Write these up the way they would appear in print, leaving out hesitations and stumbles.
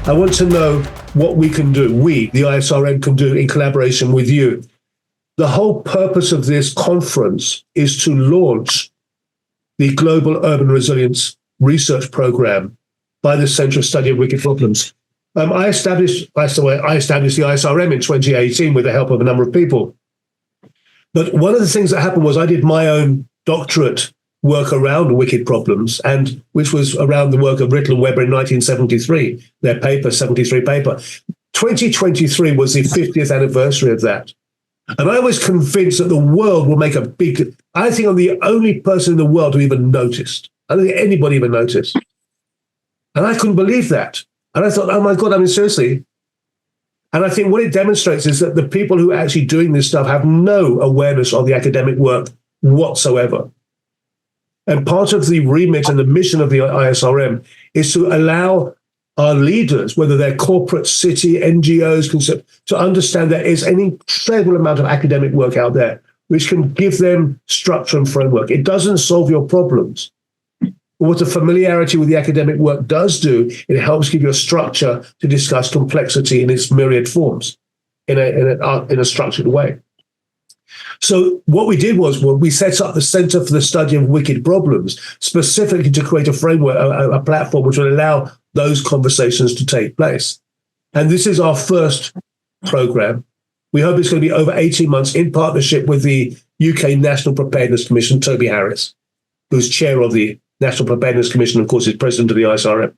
I want to know what we can do, the ISRM, can do in collaboration with you. The whole purpose of this conference is to launch the Global Urban Resilience Research Program by the Centre of Study of Wicked Problems. I established the ISRM in 2018 with the help of a number of people. But one of the things that happened was I did my own doctorate work around wicked problems, and which was around the work of Rittel and Weber in 1973, their paper, 73 paper. 2023 was the 50th anniversary of that. And I was convinced that the world will make I think I'm the only person in the world who even noticed. I don't think anybody even noticed. And I couldn't believe that. And I thought, oh my God, I mean, seriously. And I think what it demonstrates is that the people who are actually doing this stuff have no awareness of the academic work whatsoever. And part of the remit and the mission of the ISRM is to allow our leaders, whether they're corporate, city, NGOs, to understand there is an incredible amount of academic work out there which can give them structure and framework. It doesn't solve your problems. But what the familiarity with the academic work does do, it helps give you a structure to discuss complexity in its myriad forms in a structured way. So what we did was we set up the Centre for the Study of Wicked Problems specifically to create a framework, a platform which will allow those conversations to take place. And this is our first program. We hope it's going to be over 18 months in partnership with the UK National Preparedness Commission, Toby Harris, who's chair of the National Preparedness Commission, of course, is president of the ISRM.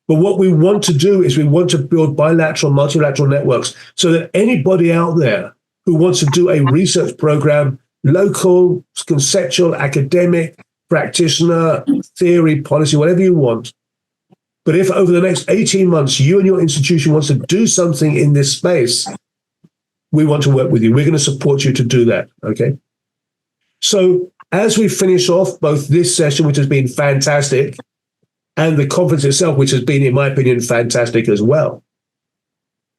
But what we want to do is we want to build bilateral, multilateral networks so that anybody out there who wants to do a research program, local, conceptual, academic, practitioner, theory, policy, whatever you want. But if over the next 18 months, you and your institution wants to do something in this space, we want to work with you. We're going to support you to do that, okay? So as we finish off both this session, which has been fantastic, and the conference itself, which has been, in my opinion, fantastic as well,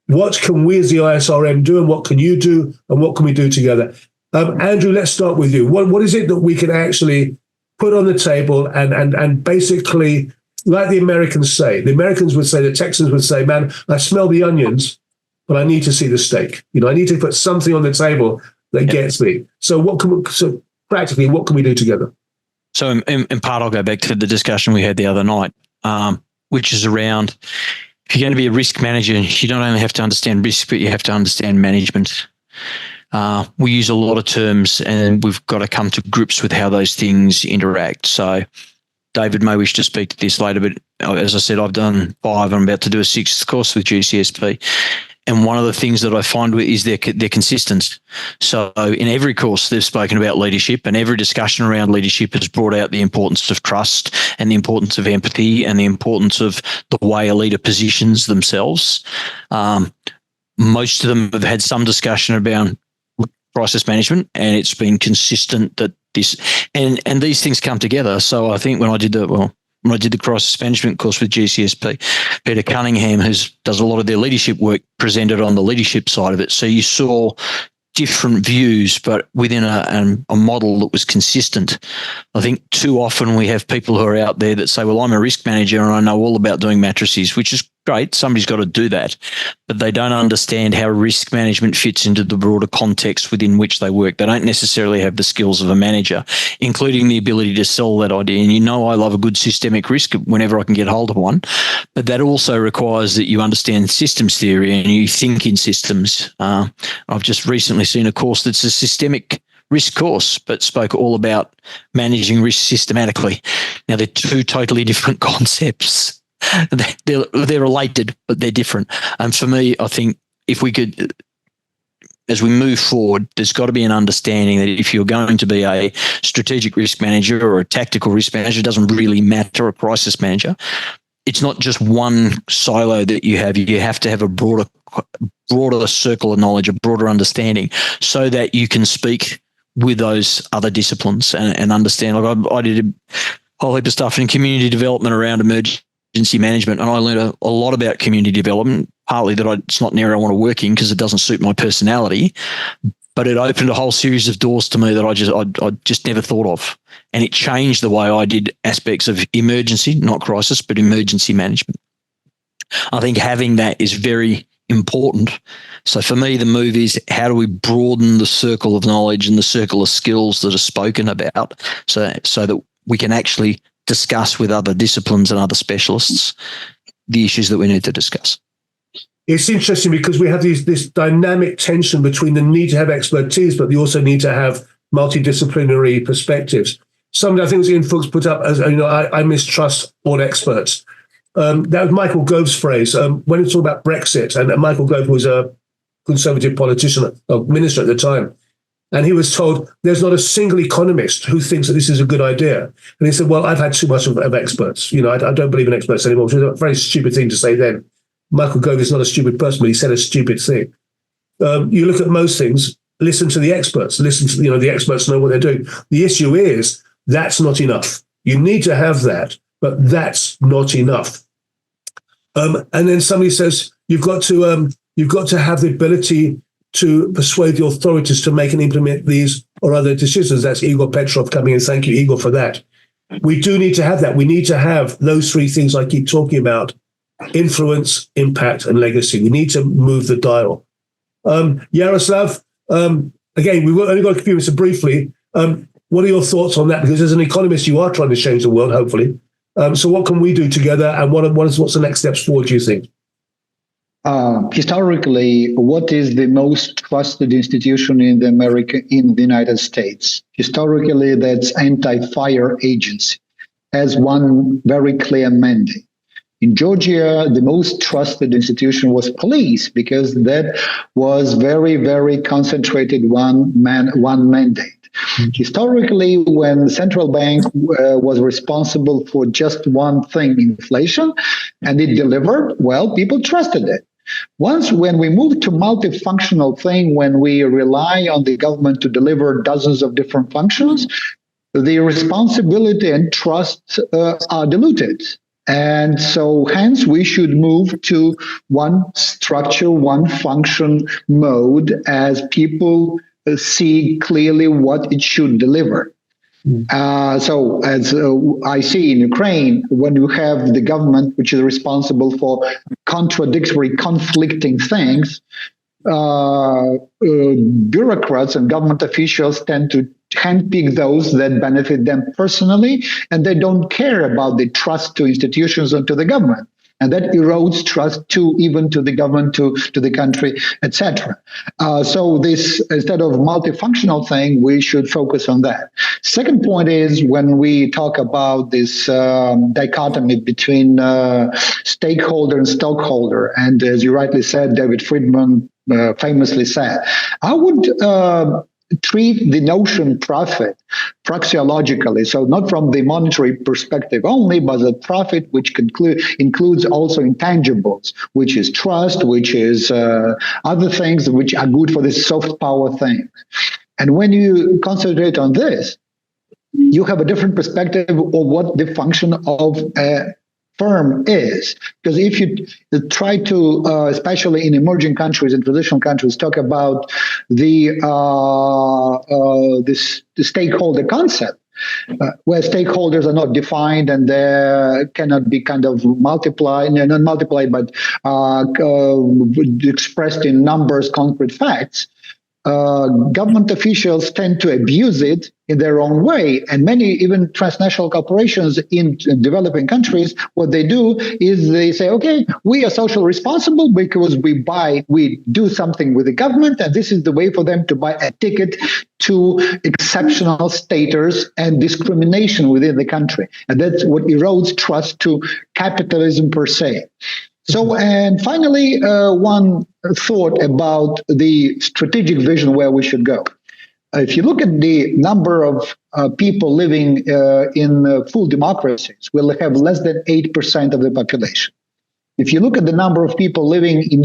what can we as the ISRM do, and what can you do, and what can we do together? Andrew, let's start with you. What is it that we can actually put on the table and basically, like the Americans say, the Americans would say, the Texans would say, man, I smell the onions, but I need to see the steak. You know, I need to put something on the table that gets me. So practically, what can we do together? So in part, I'll go back to the discussion we had the other night, which is around, if you're going to be a risk manager, you don't only have to understand risk, but you have to understand management. We use a lot of terms, and we've got to come to grips with how those things interact. So David may wish to speak to this later, but as I said, I've done 5. I'm about to do a 6th course with GCSP. And one of the things that I find is they're consistent. So in every course, they've spoken about leadership, and every discussion around leadership has brought out the importance of trust and the importance of empathy and the importance of the way a leader positions themselves. Most of them have had some discussion about crisis management, and it's been consistent that and these things come together. So I think when I did the crisis management course with GCSP, Peter Cunningham, who does a lot of their leadership work, presented on the leadership side of it. So you saw different views, but within a model that was consistent. I think too often we have people who are out there that say, well, I'm a risk manager and I know all about doing matrices, which is great. Somebody's got to do that, but they don't understand how risk management fits into the broader context within which they work. They don't necessarily have the skills of a manager, including the ability to sell that idea. And you know, I love a good systemic risk whenever I can get hold of one, but that also requires that you understand systems theory and you think in systems. I've just recently seen a course that's a systemic risk course, but spoke all about managing risk systematically. Now, they're two totally different concepts. They're related, but they're different. And for me, I think if we could, as we move forward, there's got to be an understanding that if you're going to be a strategic risk manager or a tactical risk manager, it doesn't really matter, a crisis manager. It's not just one silo that you have. You have to have a broader circle of knowledge, a broader understanding, so that you can speak with those other disciplines and understand. Like I did a whole heap of stuff in community development around emergency management, and I learned a lot about community development, partly that it's not an area I want to work in because it doesn't suit my personality, but it opened a whole series of doors to me that I just never thought of. And it changed the way I did aspects of emergency, not crisis, but emergency management. I think having that is very important. So for me, the move is how do we broaden the circle of knowledge and the circle of skills that are spoken about so that we can actually discuss with other disciplines and other specialists the issues that we need to discuss. It's interesting because we have this dynamic tension between the need to have expertise, but we also need to have multidisciplinary perspectives. Some of the things Ian Fuchs put up as, I mistrust all experts. That was Michael Gove's phrase. When it's all about Brexit, and Michael Gove was a Conservative politician, a minister at the time, and he was told there's not a single economist who thinks that this is a good idea. And he said, well, I've had too much of experts. I don't believe in experts anymore, which is a very stupid thing to say then. Michael Gove is not a stupid person, but he said a stupid thing. You look at most things, listen to the experts. Listen to, the experts know what they're doing. The issue is that's not enough. You need to have that, but that's not enough. And then somebody says, you've got to have the ability to persuade the authorities to make and implement these or other decisions. That's Igor Petrov coming in. Thank you, Igor, for that. We do need to have that. We need to have those three things I keep talking about: influence, impact, and legacy. We need to move the dial. Jaroslav, again, we've only got a few minutes briefly. What are your thoughts on that? Because as an economist, you are trying to change the world, hopefully. So what can we do together, and what's the next steps forward, do you think? Historically, what is the most trusted institution in the United States? Historically, that's anti-fire agency, has one very clear mandate. In Georgia, the most trusted institution was police, because that was very, very concentrated one mandate. Historically, when the central bank was responsible for just one thing, inflation, and it delivered, well, people trusted it. When we move to multifunctional thing, when we rely on the government to deliver dozens of different functions, the responsibility and trust are diluted. And so hence we should move to one structure, one function mode as people see clearly what it should deliver. So as I see in Ukraine, when you have the government which is responsible for contradictory, conflicting things, bureaucrats and government officials tend to handpick those that benefit them personally, and they don't care about the trust to institutions and to the government. And that erodes trust even to the government, to the country, etc. So this, instead of multifunctional thing, we should focus on that. Second point is when we talk about this dichotomy between stakeholder and stockholder, and as you rightly said, David Friedman famously said, I would treat the notion profit praxeologically, so not from the monetary perspective only, but the profit which includes also intangibles, which is trust, which is other things which are good for the soft power things. And when you concentrate on this, you have a different perspective of what the function of a firm is. Because if you try to, especially in emerging countries and traditional countries, talk about the stakeholder concept, where stakeholders are not defined and they cannot be kind of multiplied, not multiplied, but expressed in numbers, concrete facts, government officials tend to abuse it in their own way. And many, even transnational corporations in developing countries, what they do is they say, okay, we are socially responsible because we do something with the government, and this is the way for them to buy a ticket to exceptional status and discrimination within the country. And that's what erodes trust to capitalism per se. So, and finally, one thought about the strategic vision where we should go. If you look at the number of people living in full democracies, we'll have less than 8% of the population. If you look at the number of people living in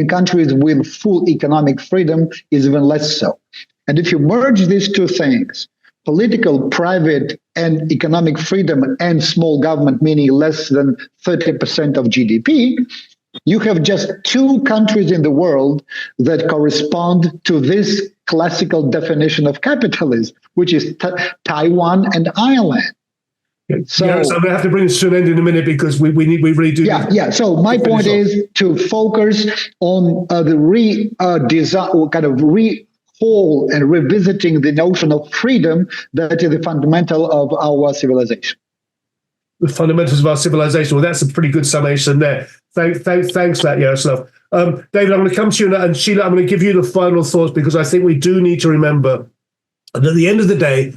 countries with full economic freedom, is even less so. And if you merge these two things, political, private, and economic freedom and small government, meaning less than 30% of GDP, you have just two countries in the world that correspond to this classical definition of capitalism, which is Taiwan and Ireland. So I'm going to have to bring this to an end in a minute because we really do. Yeah. So my point is to focus on the recall and revisiting the notion of freedom that is the fundamental of our civilization. The fundamentals of our civilization. Well, that's a pretty good summation there. Thanks for that, Jaroslav. David, I'm going to come to you, and Sheela, I'm going to give you the final thoughts because I think we do need to remember that at the end of the day,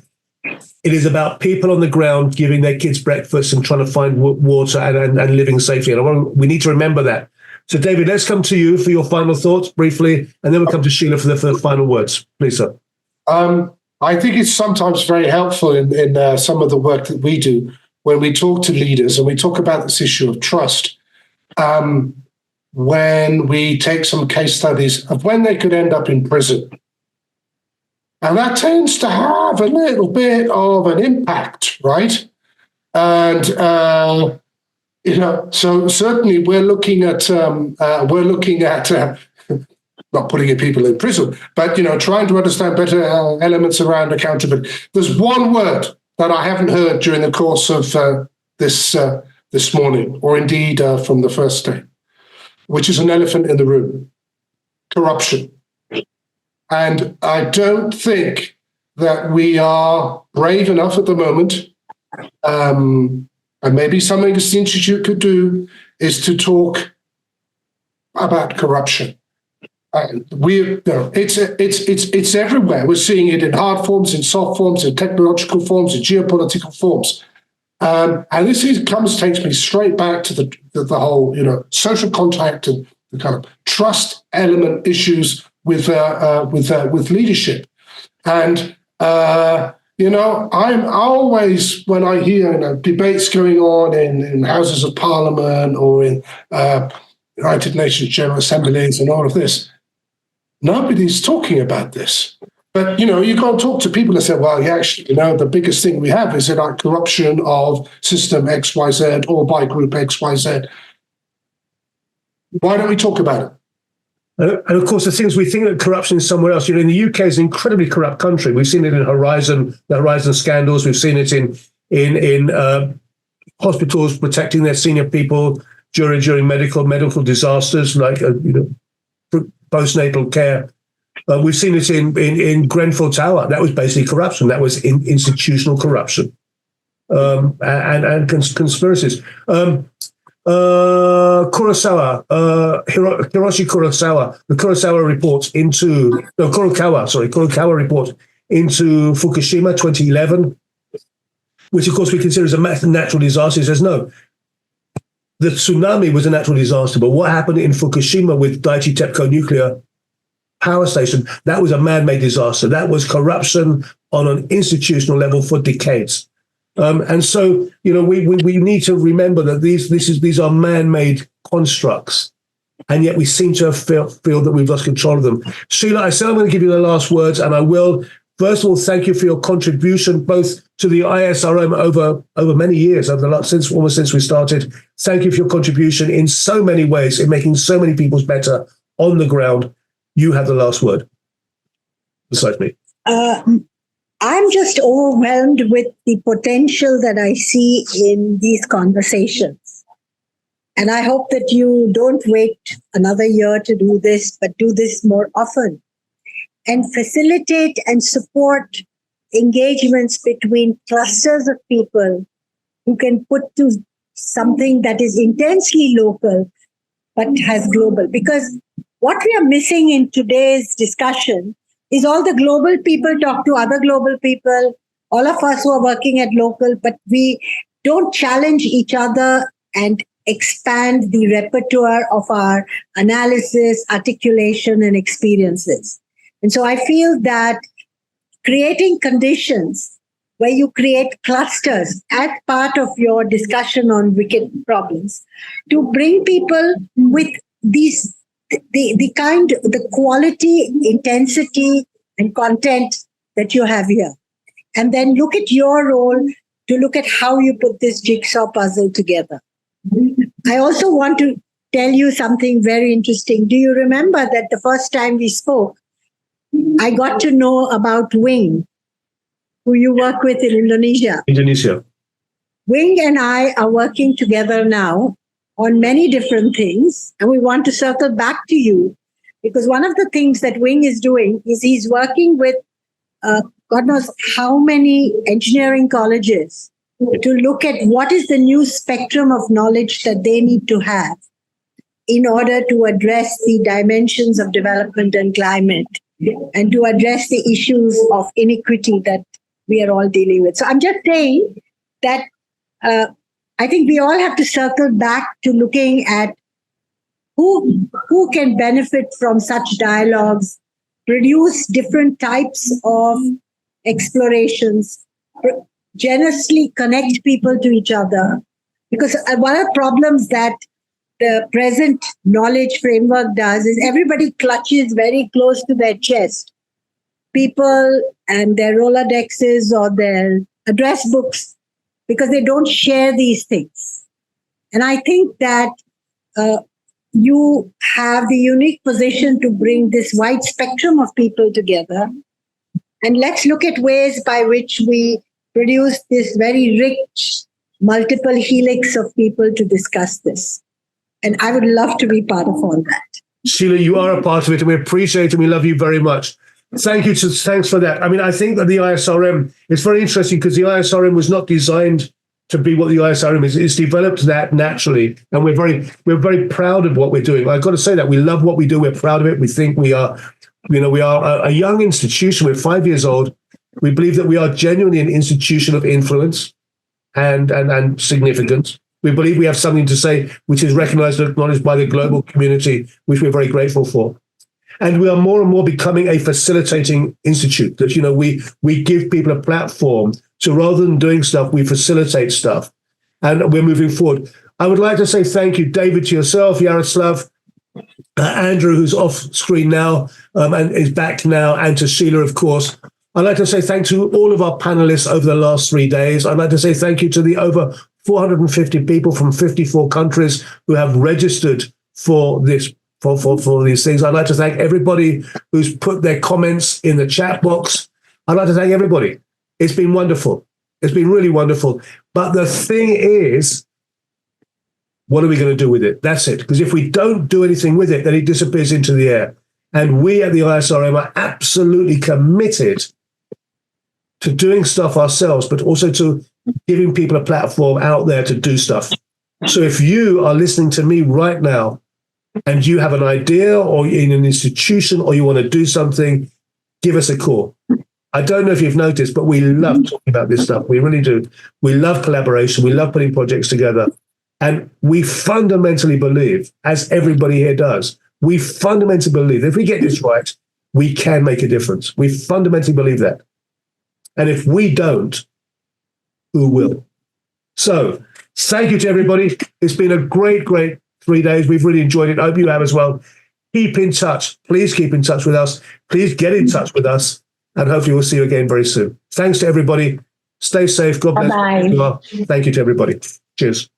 it is about people on the ground giving their kids breakfast and trying to find water and living safely. And we need to remember that. So, David, let's come to you for your final thoughts briefly, and then we'll come to Sheela for the final words. Please, sir. I think it's sometimes very helpful in some of the work that we do when we talk to leaders and we talk about this issue of trust. When we take some case studies of when they could end up in prison. And that tends to have a little bit of an impact, right? And, so certainly we're looking at not putting people in prison, but, trying to understand better elements around accountability. There's one word that I haven't heard during the course of this morning, or indeed from the first day, which is an elephant in the room: corruption. And I don't think that we are brave enough at the moment, and maybe something this institute could do is to talk about corruption. It's everywhere. We're seeing it in hard forms, in soft forms, in technological forms, in geopolitical forms. And this takes me straight back to the whole, social contact and the kind of trust element issues with leadership. And I'm always, when I hear debates going on in houses of parliament or in United Nations General Assemblies and all of this, nobody's talking about this. But, you can't talk to people and say, well, actually, the biggest thing we have is like corruption of system XYZ or by group XYZ. Why don't we talk about it? And of course, the things we think that corruption is somewhere else. In the UK is an incredibly corrupt country. We've seen it in the Horizon scandals. We've seen it in hospitals protecting their senior people during medical disasters, like postnatal care. We've seen it in Grenfell Tower. That was basically corruption. That was institutional corruption and conspiracies. Kurosawa, Hiroshi Kurosawa, the Kurokawa report into Fukushima 2011, which of course we consider as a natural disaster. He says no, the tsunami was a natural disaster, but what happened in Fukushima with Daiichi Tepco nuclear power station, that was a man-made disaster. That was corruption on an institutional level for decades. And so, we need to remember that these are man-made constructs, and yet we seem to have feel that we've lost control of them. Sheela, I said I'm going to give you the last words, and I will. First of all, thank you for your contribution, both to the ISRM over many years, almost since we started. Thank you for your contribution in so many ways, in making so many people better on the ground. You have the last word, besides me. I'm just overwhelmed with the potential that I see in these conversations. And I hope that you don't wait another year to do this, but do this more often and facilitate and support engagements between clusters of people who can put to something that is intensely local, but has global. Because what we are missing in today's discussion is all the global people talk to other global people, all of us who are working at local, but we don't challenge each other and expand the repertoire of our analysis, articulation, and experiences. And so I feel that creating conditions where you create clusters as part of your discussion on wicked problems to bring people with these the quality, intensity, and content that you have here. And then look at your role to look at how you put this jigsaw puzzle together. I also want to tell you something very interesting. Do you remember that the first time we spoke, I got to know about Wing, who you work with in Indonesia. Wing and I are working together now on many different things, and we want to circle back to you because one of the things that Wing is doing is he's working with God knows how many engineering colleges to look at what is the new spectrum of knowledge that they need to have in order to address the dimensions of development and climate and to address the issues of inequity that we are all dealing with. So I'm just saying that I think we all have to circle back to looking at who can benefit from such dialogues, produce different types of explorations, generously connect people to each other. Because one of the problems that the present knowledge framework does is everybody clutches very close to their chest people and their Rolodexes or their address books because they don't share these things. And I think that you have the unique position to bring this wide spectrum of people together. And let's look at ways by which we produce this very rich, multiple helix of people to discuss this. And I would love to be part of all that. Sheela, you are a part of it, and we appreciate it, and we love you very much. Thanks for that. I mean, I think that the ISRM, it's very interesting because the ISRM was not designed to be what the ISRM is. It's developed that naturally, and we're very proud of what we're doing. I've got to say that we love what we do. We're proud of it. We think we are a young institution. We're 5 years old. We believe that we are genuinely an institution of influence and significance. We believe we have something to say which is recognized and acknowledged by the global community, which we're very grateful for. And we are more and more becoming a facilitating institute that, we give people a platform. So rather than doing stuff, we facilitate stuff. And we're moving forward. I would like to say thank you, David, to yourself, Jaroslav, Andrew, who's off screen now and is back now, and to Sheela, of course. I'd like to say thank you to all of our panelists over the last 3 days. I'd like to say thank you to the over 450 people from 54 countries who have registered for this for these things. I'd like to thank everybody who's put their comments in the chat box. I'd like to thank everybody. It's been wonderful. It's been really wonderful. But the thing is, what are we going to do with it? That's it. Because if we don't do anything with it, then it disappears into the air. And we at the ISRM are absolutely committed to doing stuff ourselves, but also to giving people a platform out there to do stuff. So if you are listening to me right now and you have an idea or in an institution or you want to do something, give us a call. I don't know if you've noticed, but we love talking about this stuff. We really do. We love collaboration. We love putting projects together. And we fundamentally believe, as everybody here does, we fundamentally believe if we get this right, we can make a difference. We fundamentally believe that. And if we don't, who will? So thank you to everybody. It's been a great 3 days. We've really enjoyed it. I hope you have as well. Keep in touch. Please keep in touch with us. Please get in touch with us. And hopefully we'll see you again very soon. Thanks to everybody. Stay safe. God bless you. Thank you to everybody. Cheers.